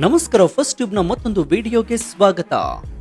ನಮಸ್ಕಾರ. First tube ನ ಮತ್ತೊಂದು ವಿಡಿಯೋಗೆ ಸ್ವಾಗತ.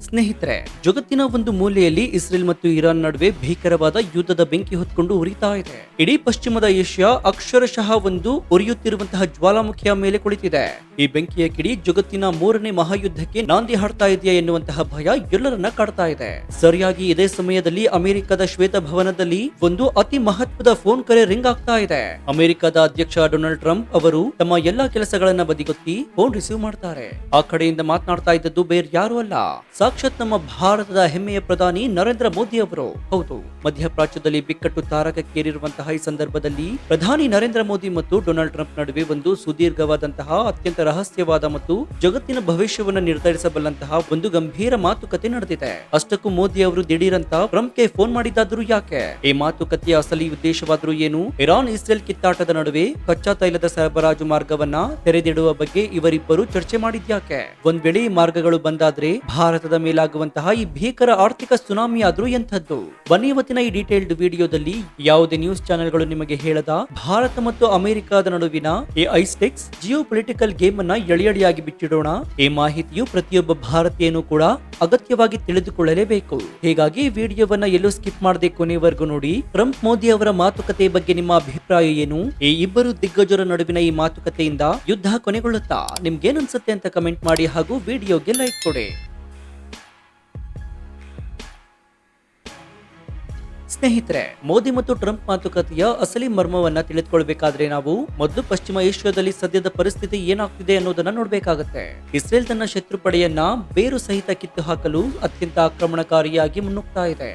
ಸ್ನೇಹಿತರೆ, ಜಗತ್ತಿನ ಒಂದು ಮೂಲೆಯಲ್ಲಿ ಇಸ್ರೇಲ್ ಮತ್ತು ಇರಾನ್ ನಡುವೆ ಭೀಕರವಾದ ಯುದ್ಧದ ಬೆಂಕಿ ಹೊತ್ಕೊಂಡು ಉರಿತಾ ಇದೆ. ಇಡೀ ಪಶ್ಚಿಮದ ಏಷ್ಯಾ ಅಕ್ಷರಶಃ ಒಂದು ಉರಿಯುತ್ತಿರುವಂತಹ ಜ್ವಾಲಾಮುಖಿಯ ಮೇಲೆ ಕುಳಿತಿದೆ. ಈ ಬೆಂಕಿಯ ಕಿಡಿ ಜಗತ್ತಿನ ಮೂರನೇ ಮಹಾಯುದ್ಧಕ್ಕೆ ನಾಂದಿ ಹಾಡ್ತಾ ಇದೆಯಾ ಎನ್ನುವಂತಹ ಭಯ ಎಲ್ಲರನ್ನ ಕಾಡ್ತಾ ಇದೆ. ಸರಿಯಾಗಿ ಇದೇ ಸಮಯದಲ್ಲಿ ಅಮೆರಿಕದ ಶ್ವೇತ ಭವನದಲ್ಲಿ ಒಂದು ಅತಿ ಮಹತ್ವದ ಫೋನ್ ಕರೆ ರಿಂಗ್ ಆಗ್ತಾ ಇದೆ. ಅಮೆರಿಕದ ಅಧ್ಯಕ್ಷ ಡೊನಾಲ್ಡ್ ಟ್ರಂಪ್ ಅವರು ತಮ್ಮ ಎಲ್ಲಾ ಕೆಲಸಗಳನ್ನ ಬದಿಗೊತ್ತಿ ಫೋನ್ ರಿಸೀವ್ ಮಾಡ್ತಾರೆ. ಆ ಕಡೆಯಿಂದ ಮಾತನಾಡ್ತಾ ಇದ್ದದ್ದು ಬೇರೆ ಯಾರು ಅಲ್ಲ, ಸಾಕ್ಷಾತ್ ನಮ್ಮ ಭಾರತದ ಹೆಮ್ಮೆಯ ಪ್ರಧಾನಿ ನರೇಂದ್ರ ಮೋದಿ ಅವರು. ಹೌದು, ಮಧ್ಯಪ್ರಾಚ್ಯದಲ್ಲಿ ಬಿಕ್ಕಟ್ಟು ತಾರಕಕ್ಕೇರಿರುವಂತಹ ಈ ಸಂದರ್ಭದಲ್ಲಿ ಪ್ರಧಾನಿ ನರೇಂದ್ರ ಮೋದಿ ಮತ್ತು ಡೊನಾಲ್ಡ್ ಟ್ರಂಪ್ ನಡುವೆ ಒಂದು ಸುದೀರ್ಘವಾದಂತಹ ಅತ್ಯಂತ ರಹಸ್ಯವಾದ ಮತ್ತು ಜಗತ್ತಿನ ಭವಿಷ್ಯವನ್ನು ನಿರ್ಧರಿಸಬಲ್ಲಂತಹ ಒಂದು ಗಂಭೀರ ಮಾತುಕತೆ ನಡೆದಿದೆ. ಅಷ್ಟಕ್ಕೂ ಮೋದಿ ಅವರು ದಿಢೀರಂತ ಟ್ರಂಪ್ಗೆ ಫೋನ್ ಮಾಡಿದ್ದಾದ್ರೂ ಯಾಕೆ? ಈ ಮಾತುಕತೆಯ ಅಸಲಿ ಉದ್ದೇಶವಾದ್ರೂ ಏನು? ಇರಾನ್ ಇಸ್ರೇಲ್ ಕಿತ್ತಾಟದ ನಡುವೆ ಕಚ್ಚಾ ತೈಲದ ಸರಬರಾಜು ಮಾರ್ಗವನ್ನ ತೆರೆದಿಡುವ ಬಗ್ಗೆ ಇವರಿಬ್ಬರು ಚರ್ಚೆ ಮಾಡಿದ್ಯಾಕೆ? ಒಂದ್ ವೇಳೆ ಈ ಮಾರ್ಗಗಳು ಬಂದಾದ್ರೆ ಭಾರತದ ಮೇಲಾಗುವಂತಹ ಈ ಭೀಕರ ಆರ್ಥಿಕ ಸುನಾಮಿ ಆದ್ರೂ ಎಂಥದ್ದು? ಬನ್ನಿ ಇವತ್ತಿನ ಈ ಡೀಟೇಲ್ಡ್ ವಿಡಿಯೋದಲ್ಲಿ ಯಾವುದೇ ನ್ಯೂಸ್ ಚಾನೆಲ್ಗಳು ನಿಮಗೆ ಹೇಳದ ಭಾರತ ಮತ್ತು ಅಮೆರಿಕದ ನಡುವಿನ ಈ ಐಸ್ಟೆಕ್ಸ್ ಜಿಯೋ ಪೊಲಿಟಿಕಲ್ ಗೇಮ್ ಅನ್ನ ಎಳೆಯಾಗಿ ಬಿಚ್ಚಿಡೋಣ. ಈ ಮಾಹಿತಿಯು ಪ್ರತಿಯೊಬ್ಬ ಭಾರತೀಯನು ಕೂಡ ಅಗತ್ಯವಾಗಿ ತಿಳಿದುಕೊಳ್ಳಲೇಬೇಕು. ಹೀಗಾಗಿ ಈ ವಿಡಿಯೋವನ್ನ ಎಲ್ಲೂ ಸ್ಕಿಪ್ ಮಾಡದೆ ಕೊನೆವರೆಗೂ ನೋಡಿ. ಟ್ರಂಪ್ ಮೋದಿ ಅವರ ಮಾತುಕತೆ ಬಗ್ಗೆ ನಿಮ್ಮ ಅಭಿಪ್ರಾಯ ಏನು? ಈ ಇಬ್ಬರು ದಿಗ್ಗಜರ ನಡುವಿನ ಈ ಮಾತುಕತೆಯಿಂದ ಯುದ್ಧ ಕೊನೆಗೊಳ್ಳುತ್ತಾ? ನಿಮ್ಗೇನನ್ಸುತ್ತೆ ಅಂತ ಕಮೆಂಟ್ ಮಾಡಿ ಹಾಗೂ ವಿಡಿಯೋಗೆ ಲೈಕ್ ಕೊಡಿ. ಸ್ನೇಹಿತರೆ, ಮೋದಿ ಮತ್ತು ಟ್ರಂಪ್ ಮಾತುಕತೆಯ ಅಸಲಿ ಮರ್ಮವನ್ನ ತಿಳಿದುಕೊಳ್ಳಬೇಕಾದ್ರೆ ನಾವು ಮೊದಲು ಪಶ್ಚಿಮ ಏಷ್ಯಾದಲ್ಲಿ ಸದ್ಯದ ಪರಿಸ್ಥಿತಿ ಏನಾಗ್ತಿದೆ ಅನ್ನೋದನ್ನ ನೋಡ್ಬೇಕಾಗತ್ತೆ. ಇಸ್ರೇಲ್ ತನ್ನ ಶತ್ರು ಪಡೆಯನ್ನ ಬೇರು ಸಹಿತ ಕಿತ್ತು ಹಾಕಲು ಅತ್ಯಂತ ಆಕ್ರಮಣಕಾರಿಯಾಗಿ ಮುನ್ನುಗ್ತಾ ಇದೆ.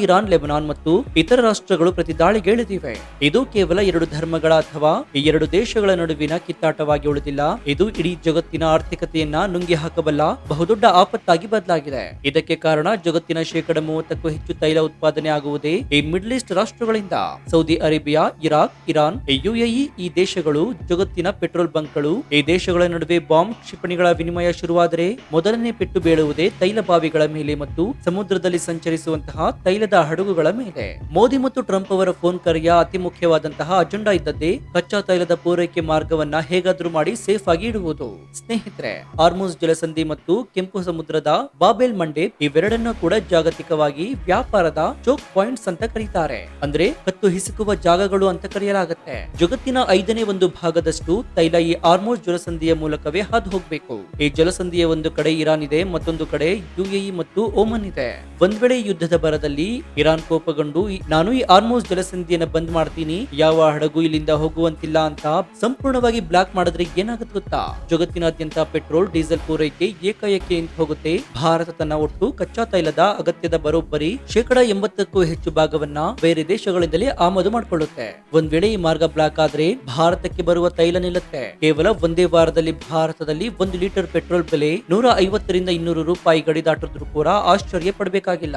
ಇರಾನ್, ಲೆಬನಾನ್ ಮತ್ತು ಇತರ ರಾಷ್ಟ್ರಗಳು ಪ್ರತಿ ದಾಳಿಗೆ ಇಳಿದಿವೆ. ಇದು ಕೇವಲ ಎರಡು ಧರ್ಮಗಳ ಅಥವಾ ಈ ಎರಡು ದೇಶಗಳ ನಡುವಿನ ಕಿತ್ತಾಟವಾಗಿ ಉಳಿದಿಲ್ಲ. ಇದು ಇಡೀ ಜಗತ್ತಿನ ಆರ್ಥಿಕತೆಯನ್ನ ನುಂಗಿ ಹಾಕಬಲ್ಲ ಬಹುದೊಡ್ಡ ಆಪತ್ತಾಗಿ ಬದಲಾಗಿದೆ. ಇದಕ್ಕೆ ಕಾರಣ ಜಗತ್ತಿನ 30% ಹೆಚ್ಚು ತೈಲ ಉತ್ಪಾದನೆ ಆಗುವುದೇ ಈ ಮಿಡ್ಲ್ ಈಸ್ಟ್ ರಾಷ್ಟ್ರಗಳಿಂದ. Saudi Arabia, Iraq, Iran, UAE ಈ ದೇಶಗಳು ಜಗತ್ತಿನ ಪೆಟ್ರೋಲ್ ಬಂಕ್ಗಳು. ಈ ದೇಶಗಳ ನಡುವೆ ಬಾಂಬ್ ಕ್ಷಿಪಣಿಗಳ ವಿನಿಮಯ ಶುರುವಾದರೆ ಮೊದಲನೇ ಪೆಟ್ಟು ಬೀಳುವುದೇ ತೈಲ ಬಾವಿಗಳ ಮೇಲೆ ಮತ್ತು ಸಮುದ್ರದಲ್ಲಿ ಸಂಚರಿಸುವಂತಹ ತೈಲದ ಹಡಗುಗಳ ಮೇಲೆ. ಮೋದಿ ಮತ್ತು ಟ್ರಂಪ್ ಅವರ ಫೋನ್ ಕರೆಯ ಅತಿ ಮುಖ್ಯವಾದಂತಹ ಅಜೆಂಡಾ ಇದ್ದದ್ದೇ ಕಚ್ಚಾ ತೈಲದ ಪೂರೈಕೆ ಮಾರ್ಗವನ್ನ ಹೇಗಾದ್ರೂ ಮಾಡಿ ಸೇಫ್ ಆಗಿ ಇಡುವುದು. ಸ್ನೇಹಿತರೆ, ಹಾರ್ಮುಜ್ ಜಲಸಂಧಿ ಮತ್ತು ಕೆಂಪು ಸಮುದ್ರದ ಬಾಬೆಲ್ ಮಂಡೇಬ್ ಇವೆರಡನ್ನ ಕೂಡ ಜಾಗತಿಕವಾಗಿ ವ್ಯಾಪಾರದ ಚೋಕ್ ಪಾಯಿಂಟ್ಸ್ ಅಂತ ಕರೀತಾರೆ. ಅಂದ್ರೆ ಕತ್ತು ಹಿಸುಕುವ ಜಾಗಗಳು ಅಂತ ಕರೆಯಲಾಗುತ್ತೆ. ಜಗತ್ತಿನ 1/5 ಭಾಗದಷ್ಟು ತೈಲ ಈ ಹಾರ್ಮುಜ್ ಜಲಸಂಧಿಯ ಮೂಲಕವೇ ಹಾದು ಹೋಗ್ಬೇಕು. ಈ ಜಲಸಂಧಿಯ ಒಂದು ಕಡೆ ಇರಾನ್ ಇದೆ, ಮತ್ತೊಂದು ಕಡೆ ಯುಎಇ ಮತ್ತು ಓಮನ್ ಇದೆ. ಒಂದ್ ವೇಳೆ ಯುದ್ಧದ ಬರದಲ್ಲಿ ಇರಾನ್ ಕೋಪಗೊಂಡು ನಾನು ಈ ಹಾರ್ಮುಜ್ ಜಲಸಂಧಿಯನ್ನ ಬಂದ್ ಮಾಡ್ತೀನಿ, ಯಾವ ಹಡಗು ಇಲ್ಲಿಂದ ಹೋಗುವಂತಿಲ್ಲ ಅಂತ ಸಂಪೂರ್ಣವಾಗಿ ಬ್ಲಾಕ್ ಮಾಡಿದ್ರೆ ಏನಾಗುತ್ತೆ ಗೊತ್ತಾ? ಜಗತ್ತಿನಾದ್ಯಂತ ಪೆಟ್ರೋಲ್, ಡೀಸೆಲ್ ಪೂರೈಕೆ ಏಕಾಏಕಿ ನಿಂತು ಹೋಗುತ್ತೆ. ಭಾರತ ತನ್ನ ಒಟ್ಟು ಕಚ್ಚಾ ತೈಲದ ಅಗತ್ಯದ ಬರೋಬ್ಬರಿ 80%ಕ್ಕೂ ಹೆಚ್ಚು ಭಾಗವನ್ನ ಬೇರೆ ದೇಶಗಳಿಂದಲೇ ಆಮದು ಮಾಡಿಕೊಳ್ಳುತ್ತೆ. ಒಂದ್ ವೇಳೆ ಈ ಮಾರ್ಗ ಬ್ಲಾಕ್ ಆದ್ರೆ ಭಾರತಕ್ಕೆ ಬರುವ ತೈಲ ನಿಲ್ಲುತ್ತೆ. ಕೇವಲ ಒಂದೇ ವಾರದಲ್ಲಿ ಭಾರತದಲ್ಲಿ 1 ಲೀಟರ್ ಪೆಟ್ರೋಲ್ ಬೆಲೆ 150 ರಿಂದ 200 ರೂಪಾಯಿ ಗಡಿ ದಾಟಿದ್ರೂ ಕೂಡ ಆಶ್ಚರ್ಯ ಪಡಬೇಕಾಗಿಲ್ಲ.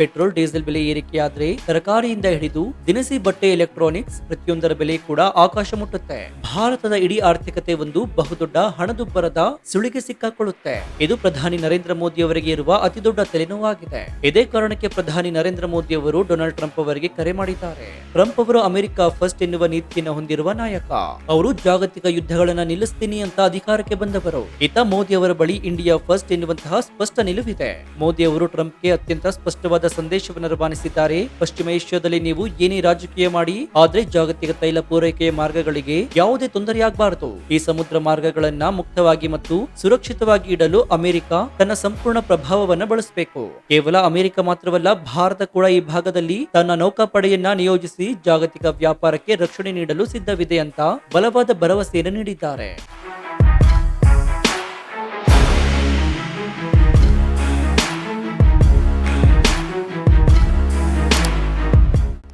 ಪೆಟ್ರೋಲ್, ಡೀಸೆಲ್ ಬೆಲೆ ಏರಿಕೆಯಾದ್ರೆ ತರಕಾರಿಯಿಂದ ಹಿಡಿದು ದಿನಸಿ, ಬಟ್ಟೆ, ಎಲೆಕ್ಟ್ರಾನಿಕ್ಸ್ ಪ್ರತಿಯೊಂದರ ಬೆಲೆ ಕೂಡ ಆಕಾಶ ಮುಟ್ಟುತ್ತೆ. ಭಾರತದ ಇಡೀ ಆರ್ಥಿಕತೆ ಒಂದು ಬಹುದೊಡ್ಡ ಹಣದುಬ್ಬರದ ಸುಳಿಗೆ ಸಿಕ್ಕಾಕೊಳ್ಳುತ್ತೆ. ಇದು ಪ್ರಧಾನಿ ನರೇಂದ್ರ ಮೋದಿ ಅವರಿಗೆ ಇರುವ ಅತಿ ದೊಡ್ಡ ತಲೆನೋವಾಗಿದೆ. ಇದೇ ಕಾರಣಕ್ಕೆ ಪ್ರಧಾನಿ ನರೇಂದ್ರ ಮೋದಿ ಅವರು ಡೊನಾಲ್ಡ್ ಟ್ರಂಪ್ ಅವರಿಗೆ ಕರೆ ಮಾಡಿದ್ದಾರೆ. ಟ್ರಂಪ್ ಅವರು ಅಮೆರಿಕ ಫಸ್ಟ್ ಎನ್ನುವ ನೀತಿಯನ್ನು ಹೊಂದಿರುವ ನಾಯಕ. ಅವರು ಜಾಗತಿಕ ಯುದ್ಧಗಳನ್ನ ನಿಲ್ಲಿಸ್ತೀನಿ ಅಂತ ಅಧಿಕಾರಕ್ಕೆ ಬಂದವರು. ಈತ ಮೋದಿ ಅವರ ಬಳಿ ಇಂಡಿಯಾ ಫಸ್ಟ್ ಎನ್ನುವಂತಹ ಸ್ಪಷ್ಟ ನಿಲುವಿದೆ. ಮೋದಿ ಅವರು ಟ್ರಂಪ್ಗೆ ಅತ್ಯಂತ ಸ್ಪಷ್ಟವಾದ ಸಂದೇಶವನ್ನು ರವಾನಿಸಿದ್ದಾರೆ. ಪಶ್ಚಿಮ ಏಷ್ಯಾದಲ್ಲಿ ನೀವು ಏನೇ ರಾಜಕೀಯ ಮಾಡಿ, ಆದ್ರೆ ಜಾಗತಿಕ ತೈಲ ಪೂರೈಕೆಯ ಮಾರ್ಗಗಳಿಗೆ ಯಾವುದೇ ತೊಂದರೆಯಾಗಬಾರದು. ಈ ಸಮುದ್ರ ಮಾರ್ಗಗಳನ್ನ ಮುಕ್ತವಾಗಿ ಮತ್ತು ಸುರಕ್ಷಿತವಾಗಿ ಇಡಲು ಅಮೆರಿಕ ತನ್ನ ಸಂಪೂರ್ಣ ಪ್ರಭಾವವನ್ನು ಬಳಸಬೇಕು. ಕೇವಲ ಅಮೆರಿಕ ಮಾತ್ರವಲ್ಲ, ಭಾರತ ಕೂಡ ಈ ಭಾಗದಲ್ಲಿ ತನ್ನ ನೌಕಾಪಡೆಯನ್ನ ನಿಯೋಜಿಸಿ ಜಾಗತಿಕ ವ್ಯಾಪಾರಕ್ಕೆ ರಕ್ಷಣೆ ನೀಡಲು ಸಿದ್ಧವಿದೆ ಅಂತ ಬಲವಾದ ಭರವಸೆಯನ್ನು ನೀಡಿದ್ದಾರೆ.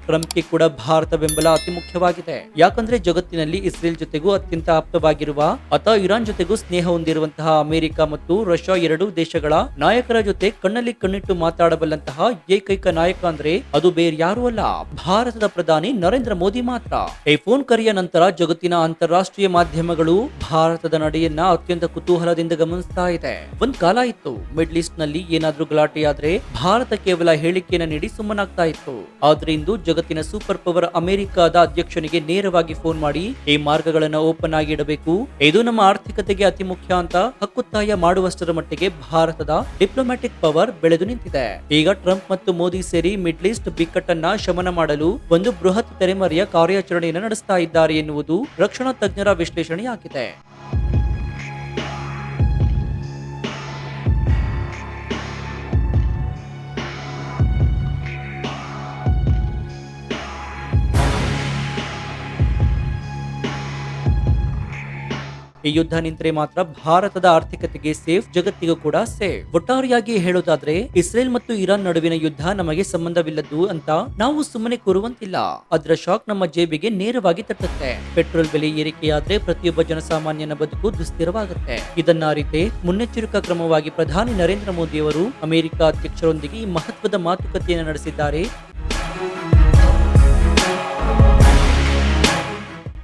ಟ್ರಂಪ್ಗೆ ಕೂಡ ಭಾರತ ಬೆಂಬಲ ಅತಿ ಮುಖ್ಯವಾಗಿದೆ. ಯಾಕಂದ್ರೆ ಜಗತ್ತಿನಲ್ಲಿ ಇಸ್ರೇಲ್ ಜೊತೆಗೂ ಅತ್ಯಂತ ಆಪ್ತವಾಗಿರುವ ಅಥವಾ ಇರಾನ್ ಜೊತೆಗೂ ಸ್ನೇಹ ಹೊಂದಿರುವಂತಹ ಅಮೆರಿಕ ಮತ್ತು ರಷ್ಯಾ ಎರಡೂ ದೇಶಗಳ ನಾಯಕರ ಜೊತೆ ಕಣ್ಣಲ್ಲಿ ಕಣ್ಣಿಟ್ಟು ಮಾತಾಡಬಲ್ಲಂತಹ ಏಕೈಕ ನಾಯಕ ಅಂದ್ರೆ ಅದು ಬೇರೆ ಯಾರು ಅಲ್ಲ, ಭಾರತದ ಪ್ರಧಾನಿ ನರೇಂದ್ರ ಮೋದಿ ಮಾತ್ರ. ಈ ಫೋನ್ ಕರೆಯ ನಂತರ ಜಗತ್ತಿನ ಅಂತಾರಾಷ್ಟ್ರೀಯ ಮಾಧ್ಯಮಗಳು ಭಾರತದ ನಡೆಯನ್ನ ಅತ್ಯಂತ ಕುತೂಹಲದಿಂದ ಗಮನಿಸ್ತಾ ಇದೆ. ಒಂದ್ ಕಾಲ ಇತ್ತು, ಮಿಡ್ಲ್ ಈಸ್ಟ್ ನಲ್ಲಿ ಏನಾದ್ರೂ ಗಲಾಟೆಯಾದ್ರೆ ಭಾರತ ಕೇವಲ ಹೇಳಿಕೆಯನ್ನ ನೀಡಿ ಸುಮ್ಮನಾಗ್ತಾ ಇತ್ತು. ಆದ್ರೆ ಇಂದು ಜಗತ್ತಿನ ಸೂಪರ್ ಪವರ್ ಅಮೆರಿಕದ ಅಧ್ಯಕ್ಷನಿಗೆ ನೇರವಾಗಿ ಫೋನ್ ಮಾಡಿ ಈ ಮಾರ್ಗಗಳನ್ನ ಓಪನ್ ಆಗಿ ಇಡಬೇಕು, ಇದು ನಮ್ಮ ಆರ್ಥಿಕತೆಗೆ ಅತಿ ಮುಖ್ಯ ಅಂತ ಹಕ್ಕುತ್ತಾಯ ಮಾಡುವಷ್ಟರ ಮಟ್ಟಿಗೆ ಭಾರತದ ಡಿಪ್ಲೊಮ್ಯಾಟಿಕ್ ಪವರ್ ಬೆಳೆದು ನಿಂತಿದೆ. ಈಗ ಟ್ರಂಪ್ ಮತ್ತು ಮೋದಿ ಸೇರಿ ಮಿಡ್ಲ್ ಈಸ್ಟ್ ಬಿಕ್ಕಟ್ಟನ್ನ ಶಮನ ಮಾಡಲು ಒಂದು ಬೃಹತ್ ತೆರೆಮರೆಯ ಕಾರ್ಯಾಚರಣೆಯನ್ನು ನಡೆಸ್ತಾ ಇದ್ದಾರೆ ಎನ್ನುವುದು ರಕ್ಷಣಾ ತಜ್ಞರ ವಿಶ್ಲೇಷಣೆಯಾಗಿದೆ. ಈ ಯುದ್ಧ ನಿಂತರೆ ಮಾತ್ರ ಭಾರತದ ಆರ್ಥಿಕತೆಗೆ ಸೇಫ್, ಜಗತ್ತಿಗೂ ಕೂಡ ಸೇಫ್. ಒಟ್ಟಾರೆಯಾಗಿ ಹೇಳೋದಾದ್ರೆ ಇಸ್ರೇಲ್ ಮತ್ತು ಇರಾನ್ ನಡುವಿನ ಯುದ್ಧ ನಮಗೆ ಸಂಬಂಧವಿಲ್ಲದ್ದು ಅಂತ ನಾವು ಸುಮ್ಮನೆ ಕೂರುವಂತಿಲ್ಲ. ಅದರ ಶಾಕ್ ನಮ್ಮ ಜೇಬಿಗೆ ನೇರವಾಗಿ ತಟ್ಟುತ್ತೆ. ಪೆಟ್ರೋಲ್ ಬೆಲೆ ಏರಿಕೆಯಾದ್ರೆ ಪ್ರತಿಯೊಬ್ಬ ಜನಸಾಮಾನ್ಯನ ಬದುಕು ದುಸ್ಥಿರವಾಗುತ್ತೆ. ಇದನ್ನ ಅರಿತೆ ಮುನ್ನೆಚ್ಚರಿಕಾ ಕ್ರಮವಾಗಿ ಪ್ರಧಾನಿ ನರೇಂದ್ರ ಮೋದಿ ಅವರು ಅಮೆರಿಕ ಅಧ್ಯಕ್ಷರೊಂದಿಗೆ ಈ ಮಹತ್ವದ ಮಾತುಕತೆಯನ್ನು ನಡೆಸಿದ್ದಾರೆ.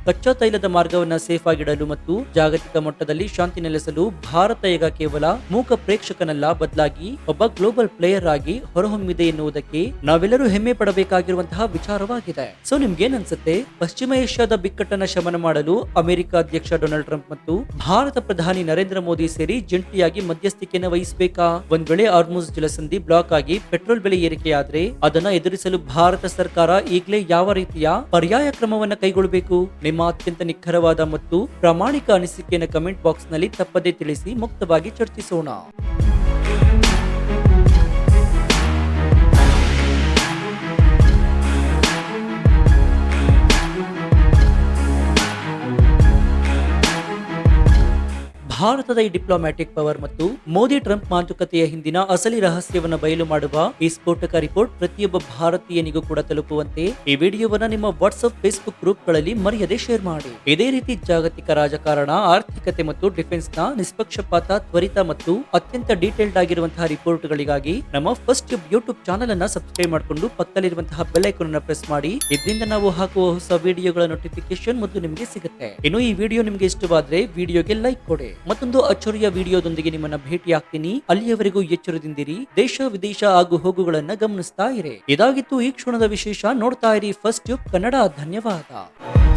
ಕಚ್ಚಾ ತೈಲದ ಮಾರ್ಗವನ್ನ ಸೇಫ್ ಆಗಿಡಲು ಮತ್ತು ಜಾಗತಿಕ ಮಟ್ಟದಲ್ಲಿ ಶಾಂತಿ ನೆಲೆಸಲು ಭಾರತ ಈಗ ಕೇವಲ ಮೂಕ ಪ್ರೇಕ್ಷಕನಲ್ಲ, ಬದಲಾಗಿ ಒಬ್ಬ ಗ್ಲೋಬಲ್ ಪ್ಲೇಯರ್ ಆಗಿ ಹೊರಹೊಮ್ಮಿದೆ ಎನ್ನುವುದಕ್ಕೆ ನಾವೆಲ್ಲರೂ ಹೆಮ್ಮೆ ಪಡಬೇಕಾಗಿರುವಂತಹ ವಿಚಾರವಾಗಿದೆ. ಸೊ ನಿಮ್ಗೇನ್ ಅನ್ಸುತ್ತೆ? ಪಶ್ಚಿಮ ಏಷ್ಯಾದ ಬಿಕ್ಕಟ್ಟನ್ನ ಶಮನ ಮಾಡಲು ಅಮೆರಿಕ ಅಧ್ಯಕ್ಷ ಡೊನಾಲ್ಡ್ ಟ್ರಂಪ್ ಮತ್ತು ಭಾರತ ಪ್ರಧಾನಿ ನರೇಂದ್ರ ಮೋದಿ ಸೇರಿ ಜಂಟಿಯಾಗಿ ಮಧ್ಯಸ್ಥಿಕೆಯನ್ನು ವಹಿಸಬೇಕಾ? ಒಂದ್ ವೇಳೆ ಹಾರ್ಮುಜ್ ಜಲಸಂಧಿ ಬ್ಲಾಕ್ ಆಗಿ ಪೆಟ್ರೋಲ್ ಬೆಲೆ ಏರಿಕೆಯಾದ್ರೆ ಅದನ್ನ ಎದುರಿಸಲು ಭಾರತ ಸರ್ಕಾರ ಈಗಲೇ ಯಾವ ರೀತಿಯ ಪರ್ಯಾಯ ಕ್ರಮವನ್ನ ಕೈಗೊಳ್ಳಬೇಕು? ನಿಮ್ಮ ಅತ್ಯಂತ ನಿಖರವಾದ ಮತ್ತು ಪ್ರಾಮಾಣಿಕ ಅನಿಸಿಕೆಯನ್ನು ಕಮೆಂಟ್ ಬಾಕ್ಸ್ ನಲ್ಲಿ ತಪ್ಪದೇ ತಿಳಿಸಿ, ಮುಕ್ತವಾಗಿ ಚರ್ಚಿಸೋಣ. ಭಾರತದ ಈ ಡಿಪ್ಲೊಮ್ಯಾಟಿಕ್ ಪವರ್ ಮತ್ತು ಮೋದಿ ಟ್ರಂಪ್ ಮಾತುಕತೆಯ ಹಿಂದಿನ ಅಸಲಿ ರಹಸ್ಯವನ್ನು ಬಯಲು ಮಾಡುವ ಈ ಸ್ಫೋಟಕ ರಿಪೋರ್ಟ್ ಪ್ರತಿಯೊಬ್ಬ ಭಾರತೀಯನಿಗೂ ಕೂಡ ತಲುಪುವಂತೆ ಈ ವಿಡಿಯೋವನ್ನ ನಿಮ್ಮ ವಾಟ್ಸ್ಆಪ್, ಫೇಸ್ಬುಕ್ ಗ್ರೂಪ್ಗಳಲ್ಲಿ ಮರೆಯದೆ ಶೇರ್ ಮಾಡಿ. ಇದೇ ರೀತಿ ಜಾಗತಿಕ ರಾಜಕಾರಣ, ಆರ್ಥಿಕತೆ ಮತ್ತು ಡಿಫೆನ್ಸ್ ನ ನಿಷ್ಪಕ್ಷಪಾತ, ತ್ವರಿತ ಮತ್ತು ಅತ್ಯಂತ ಡೀಟೇಲ್ಡ್ ಆಗಿರುವಂತಹ ರಿಪೋರ್ಟ್ಗಳಿಗಾಗಿ ನಮ್ಮ ಫಸ್ಟ್ ಯೂಟ್ಯೂಬ್ ಚಾನೆಲ್ ಅನ್ನ ಸಬ್ಸ್ಕ್ರೈಬ್ ಮಾಡಿಕೊಂಡು ಪಕ್ಕದಲ್ಲಿರುವಂತಹ ಬೆಲ್ ಐಕಾನ್ ಅನ್ನು ಪ್ರೆಸ್ ಮಾಡಿ. ಇದರಿಂದ ನಾವು ಹಾಕುವ ಹೊಸ ವಿಡಿಯೋಗಳ ನೋಟಿಫಿಕೇಶನ್ ಮತ್ತು ನಿಮಗೆ ಸಿಗುತ್ತೆ. ಇನ್ನು ಈ ವಿಡಿಯೋ ನಿಮಗೆ ಇಷ್ಟವಾದ್ರೆ ವಿಡಿಯೋಗೆ ಲೈಕ್ ಕೊಡಿ. ಮತ್ತೊಂದು ಅಚ್ಚರಿಯ ವಿಡಿಯೋದೊಂದಿಗೆ ನಿಮ್ಮನ್ನ ಭೇಟಿ ಆಗ್ತೀನಿ. ಅಲ್ಲಿಯವರೆಗೂ ಎಚ್ಚರದಿಂದಿರಿ. ದೇಶ ವಿದೇಶ ಆಗು ಹೋಗುಗಳನ್ನ ಗಮನಿಸ್ತಾ ಇರಿ. ಇದಾಗಿತ್ತು ಈ ಕ್ಷಣದ ವಿಶೇಷ. ನೋಡ್ತಾ ಇರಿ ಫಸ್ಟ್ ಟ್ಯೂಬ್ ಕನ್ನಡ. ಧನ್ಯವಾದ.